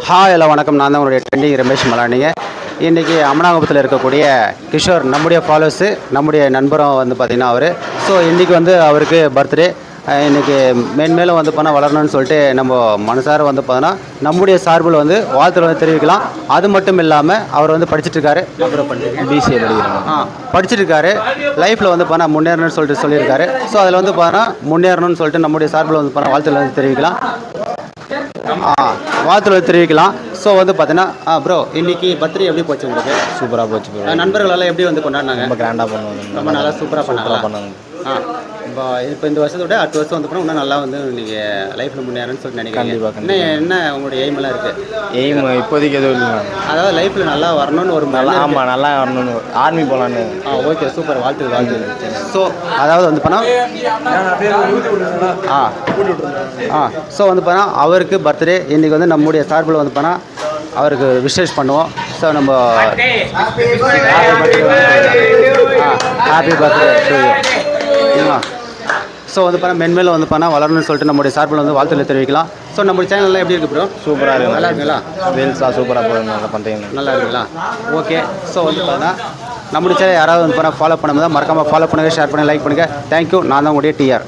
Hi எல்லாம் வணக்கம். நான் தான் உங்களுடைய ட்ரெண்டிங் ரமேஷ் மலானிங்க. இன்றைக்கி அமனாகுப்பத்தில் இருக்கக்கூடிய கிஷோர் நம்முடைய ஃபாலோவர்ஸு, நம்முடைய நண்பரும் வந்து பார்த்திங்கன்னா அவர். ஸோ இன்றைக்கி வந்து அவருக்கு பர்த்டே. இன்றைக்கி மேன்மேலும் வந்து பார்த்தா வளரணும்னு சொல்லிட்டு நம்ம மனசார வந்து பார்த்தோன்னா நம்முடைய சார்பில் வந்து வாழ்த்துக்கள் வந்து தெரிவிக்கலாம். அது மட்டும் இல்லாமல் அவர் வந்து படிச்சுட்ருக்காரு, அப்புறம் பிசிஏ படிக்கிறாங்க. படிச்சுட்ருக்காரு. லைஃப்பில் வந்து பார்த்தா முன்னேறணும்னு சொல்லிட்டு சொல்லியிருக்காரு. ஸோ அதில் வந்து பார்த்தா முன்னேறணும்னு சொல்லிட்டு நம்முடைய சார்பில் வந்து பார்த்தா வாழ்த்துக்கள் வந்து தெரிவிக்கலாம். வாழ்த்துக்கள் தெரிவிக்கலாம். ஸோ வந்து பார்த்தீங்கன்னா ப்ரோ இன்றைக்கி பர்த்டே எப்படி போச்சு உங்களுக்கு? சூப்பராக போச்சு ப்ரோ. நண்பர்களெல்லாம் எப்படி வந்து கொண்டாடினாங்க? ரொம்ப கிராண்டாக பண்ணுவாங்க. ரொம்ப நல்லா சூப்பராக பண்ணாங்க. இப்போ இந்த வருஷத்தை விட அடுத்த வருஷம் வந்து போனால் இன்னும் நல்லா வந்து நீங்கள் லைஃப்பில் முன்னேறணும்னு சொல்லிட்டு நினைக்கிறீங்க. என்ன உங்களுடைய எய்மெல்லாம் இருக்குது? எய்ம் இப்போதைக்கு எதுவும் இல்லை. அதாவது லைஃப்பில் நல்லா வரணும்னு ஒரு ஆமாம், நல்லா வரணும்னு ஆர்மி போகலான்னு. Okay, super. வாழ்த்துக்கள். ஸோ அதாவது வந்து போனால் ஸோ வந்து போனால் அவருக்கு பர்த்டே இன்றைக்கி வந்து நம்முடைய சார்பில் வந்து போனால் அவருக்கு விஷேஷ் பண்ணுவோம். ஸோ நம்ம happy birthday to you. So வந்து பார்த்தா மென்மேலும் வந்து பார்த்தா வளரணும்னு சொல்லிட்டு நம்முடைய சார்பில் வந்து வாழ்த்துக்களை தெரிவிக்கலாம். ஸோ நம்முடைய சேனல்லாம் எப்படி இருக்குது ப்ரோ? சூப்பராக இருக்குது. நல்லா இருக்குங்களா? ரீல்ஸாக சூப்பராக போகுது. நல்லா பண்ணுறீங்க. நல்லா இருக்குங்களா? ஓகே. ஸோ வந்து பார்த்தா நம்முடைய சேனல் யாராவது வந்து பார்த்தா ஃபாலோ பண்ணும்போது மறக்காமல் ஃபாலோ பண்ணுங்கள், ஷேர் பண்ணுங்கள், லைக் பண்ணுங்கள். தேங்க்யூ. நான் தான் உங்களுடைய டிஆர்.